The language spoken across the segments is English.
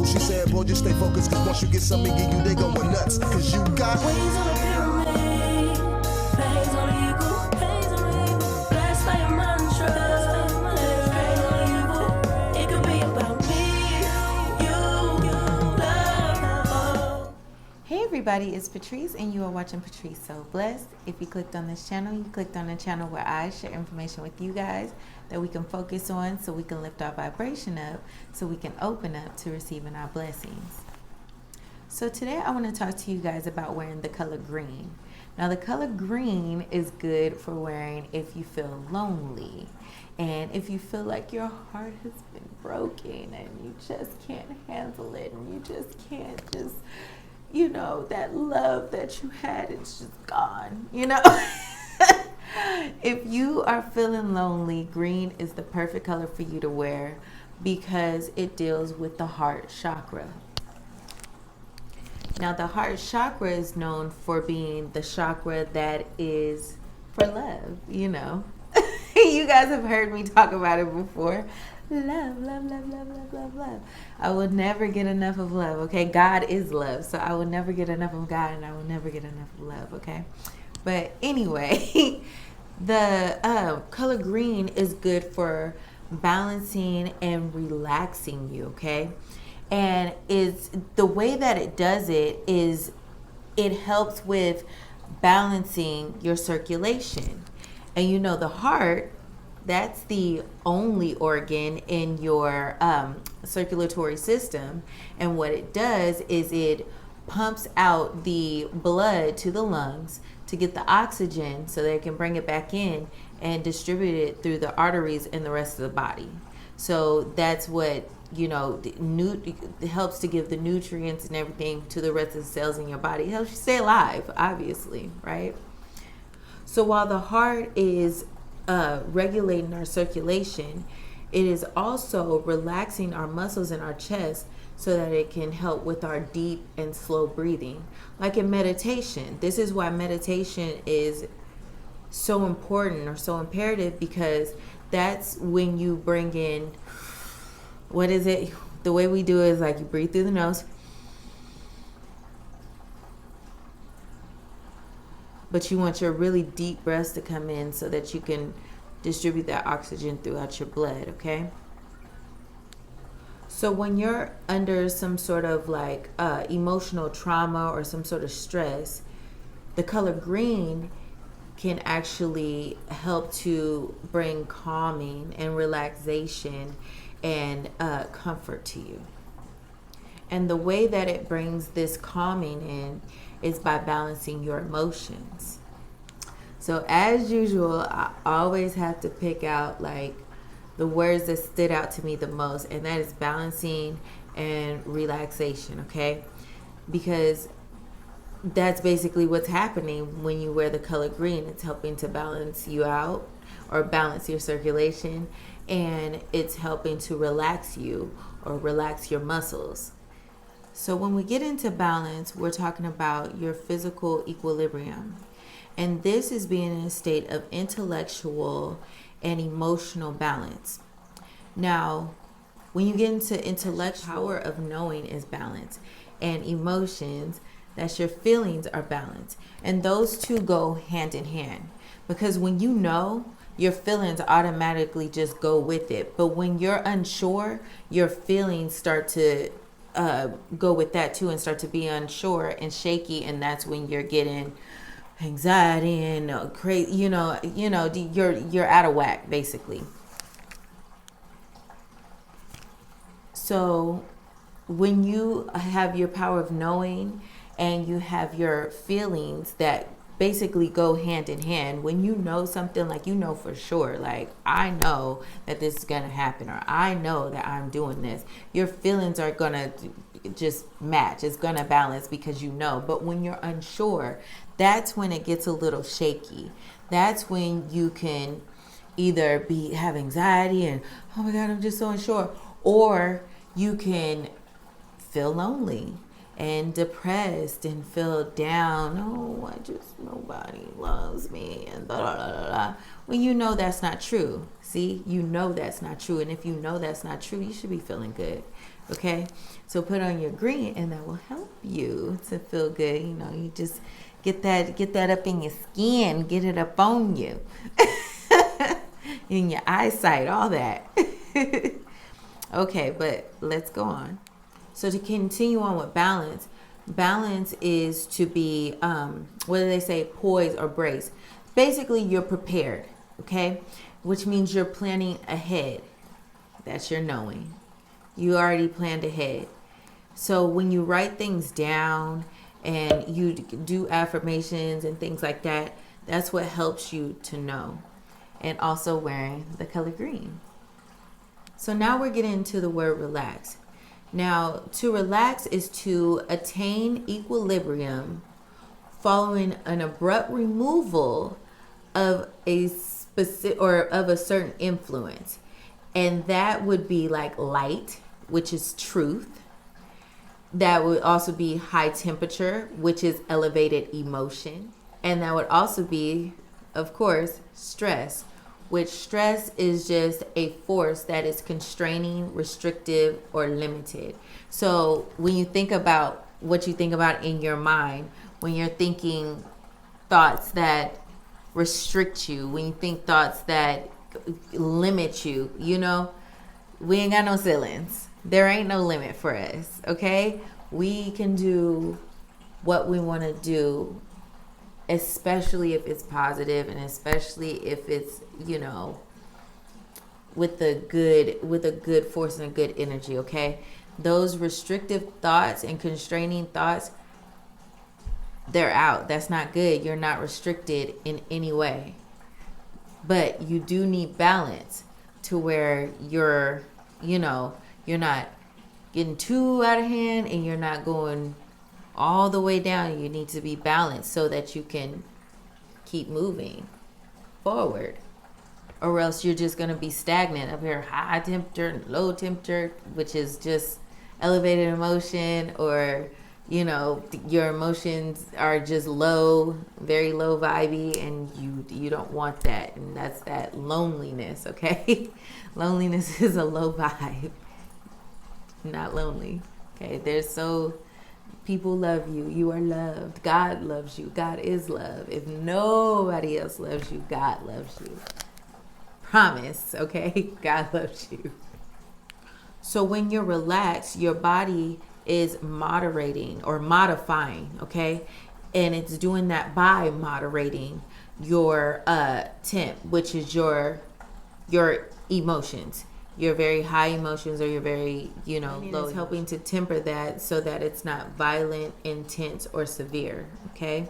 circle. She said, boy, just stay focused, cause once you get something in you, they going nuts. Cause you got wings on a pyramid, bangs on the eagle, blessed by your mantra, let it rain on evil. It could be about me, you, love. Hey everybody, it's Patrice and you are watching Patrice So Blessed. If you clicked on this channel, you clicked on the channel where I share information with you guys that we can focus on so we can lift our vibration up, so we can open up to receiving our blessings. So today I want to talk to you guys about wearing the color green. Now the color green is good for wearing if you feel lonely and if you feel like your heart has been broken and you just can't handle it and you just can't just, you know, that love that you had, it's just gone, you know. If you are feeling lonely, green is the perfect color for you to wear because it deals with the heart chakra. Now the heart chakra is known for being the chakra that is for love, you know. You guys have heard me talk about it before. Love, love, love, love, love, love, love. I will never get enough of love, okay? God is love, so I will never get enough of God and I will never get enough of love, okay? But anyway, the color green is good for balancing and relaxing you, okay? And is the way that it does it is it helps with balancing your circulation. And you know the heart, that's the only organ in your circulatory system. And what it does is it pumps out the blood to the lungs to get the oxygen so they can bring it back in and distribute it through the arteries in the rest of the body. So that's what, you know, it helps to give the nutrients and everything to the rest of the cells in your body. It helps you stay alive, obviously, right? So while the heart is regulating our circulation, it is also relaxing our muscles in our chest so that it can help with our deep and slow breathing. Like in meditation, this is why meditation is so important or so imperative, because that's when you bring in, what is it? The way we do it is like you breathe through the nose, but you want your really deep breaths to come in so that you can distribute that oxygen throughout your blood, okay? So when you're under some sort of like emotional trauma or some sort of stress, the color green can actually help to bring calming and relaxation and comfort to you. And the way that it brings this calming in is by balancing your emotions. So as usual, I always have to pick out like the words that stood out to me the most, and that is balancing and relaxation, okay? Because that's basically what's happening when you wear the color green. It's helping to balance you out or balance your circulation, and it's helping to relax you or relax your muscles. So when we get into balance, we're talking about your physical equilibrium. And this is being in a state of intellectual and emotional balance. Now, when you get into intellect, power of knowing is balance, and emotions, that's your feelings, are balanced. And those two go hand in hand, because when you know, your feelings automatically just go with it. But when you're unsure, your feelings start to go with that too and start to be unsure and shaky, and that's when you're getting anxiety and crazy, you're out of whack basically. So when you have your power of knowing and you have your feelings that basically go hand in hand, when you know something, like you know for sure, like I know that this is gonna happen, or I know that I'm doing this, your feelings are gonna just match. It's gonna balance because you know. But when you're unsure, that's when it gets a little shaky. That's when you can either have anxiety and, oh my God, I'm just so unsure, or you can feel lonely and depressed and feel down. Oh, nobody loves me, and blah, blah, blah, blah. When you know that's not true. See, you know that's not true. And if you know that's not true, you should be feeling good. Okay, so put on your green, and that will help you to feel good. You know, you just get that up in your skin, get it up on you, in your eyesight, all that. Okay, but let's go on. So to continue on with balance, balance is to be, what do they say, poised or braced. Basically, you're prepared, okay? Which means you're planning ahead. That's your knowing. You already planned ahead. So when you write things down and you do affirmations and things like that, that's what helps you to know. And also wearing the color green. So now we're getting into the word relax. Now, to relax is to attain equilibrium following an abrupt removal of a specific or of a certain influence. And that would be like light, which is truth. That would also be high temperature, which is elevated emotion. And that would also be, of course, stress, which stress is just a force that is constraining, restrictive, or limited. So when you think about what you think about in your mind, when you're thinking thoughts that restrict you, when you think thoughts that limit you, you know, we ain't got no ceilings. There ain't no limit for us, okay? We can do what we want to do, especially if it's positive, and especially if it's, you know, with a good force and a good energy, okay? Those restrictive thoughts and constraining thoughts, they're out. That's not good. You're not restricted in any way. But you do need balance to where you're, you know, you're not getting too out of hand and you're not going all the way down. You need to be balanced so that you can keep moving forward, or else you're just going to be stagnant up here, high temperature, low temperature, which is just elevated emotion, or, you know, your emotions are just low, very low vibey, and you don't want that. And that's that loneliness, okay? Loneliness is a low vibe, not lonely, okay? People love you. You are loved. God loves you. God is love. If nobody else loves you, God loves you. Promise, okay? God loves you. So when you're relaxed, your body is moderating or modifying, okay? And it's doing that by moderating your temp, which is your emotions. Your very high emotions or your very, you know, low. It's helping to temper that so that it's not violent, intense, or severe, okay?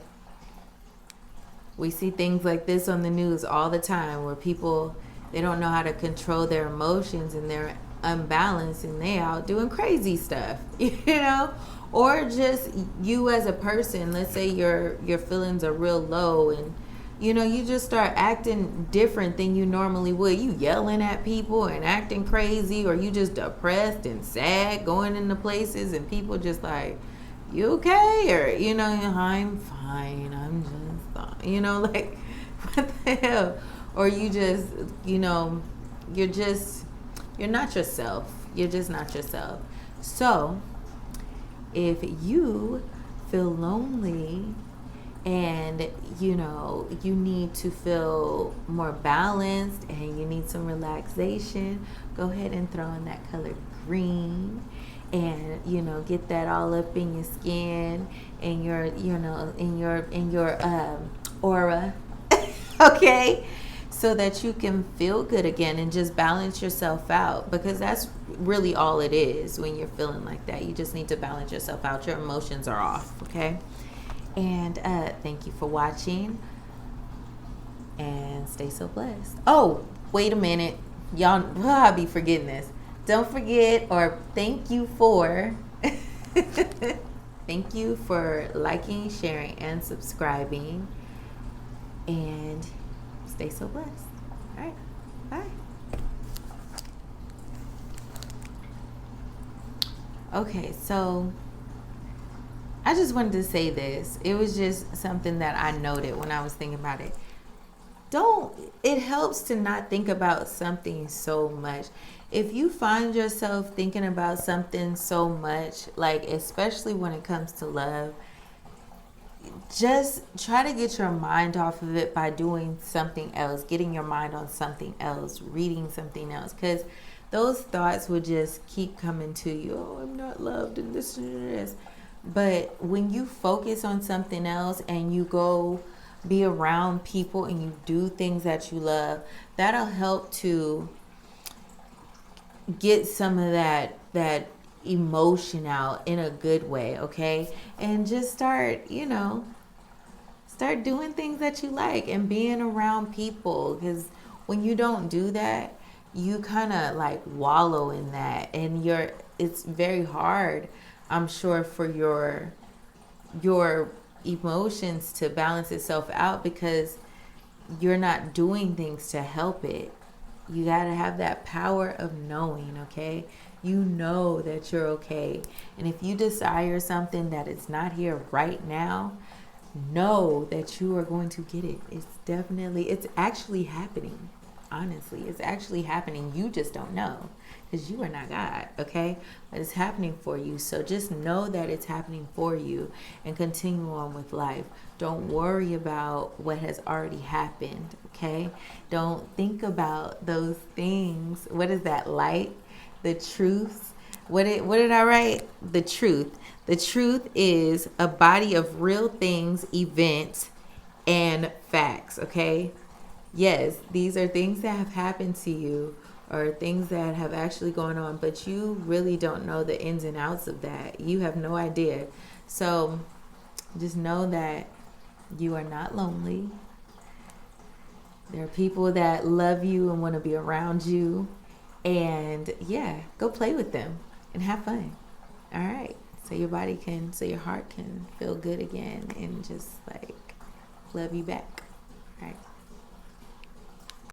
We see things like this on the news all the time where people, they don't know how to control their emotions and they're unbalanced and they out doing crazy stuff, you know? Or just you as a person, let's say your feelings are real low and, you know, you just start acting different than you normally would. You yelling at people and acting crazy, or you just depressed and sad going into places and people just like, you okay? Or, you know, I'm fine. I'm just fine. You know, like, what the hell? Or you just, you know, you're not yourself. You're just not yourself. So if you feel lonely and, you know, you need to feel more balanced and you need some relaxation, go ahead and throw in that color green and, you know, get that all up in your skin and your, you know, in your aura, okay? So that you can feel good again and just balance yourself out, because that's really all it is when you're feeling like that. You just need to balance yourself out. Your emotions are off, okay? And thank you for watching and stay so blessed. Oh, wait a minute. Y'all, I'll be forgetting this. Don't forget, or thank you for thank you for liking, sharing, and subscribing. And stay so blessed. All right. Bye. Okay, so I just wanted to say this. It was just something that I noted when I was thinking about it. it helps to not think about something so much. If you find yourself thinking about something so much, like especially when it comes to love, just try to get your mind off of it by doing something else, getting your mind on something else, reading something else, because those thoughts will just keep coming to you. Oh, I'm not loved and this and this. But when you focus on something else and you go be around people and you do things that you love, that'll help to get some of that emotion out in a good way, okay? And just start doing things that you like and being around people, because when you don't do that, you kind of like wallow in that, and it's very hard, I'm sure, for your emotions to balance itself out, because you're not doing things to help it. You got to have that power of knowing, okay? You know that you're okay. And if you desire something that is not here right now, know that you are going to get it. It's actually happening. Honestly, it's actually happening. You just don't know, because you are not God, okay? But it's happening for you. So just know that it's happening for you and continue on with life. Don't worry about what has already happened, okay? Don't think about those things. What is that, light? The truth. What did I write? The truth. The truth is a body of real things, events, and facts, okay? Yes, these are things that have happened to you or things that have actually gone on, but you really don't know the ins and outs of that. You have no idea. So just know that you are not lonely. There are people that love you and want to be around you. And yeah, go play with them and have fun. All right. So your heart can feel good again and just like love you back. All right.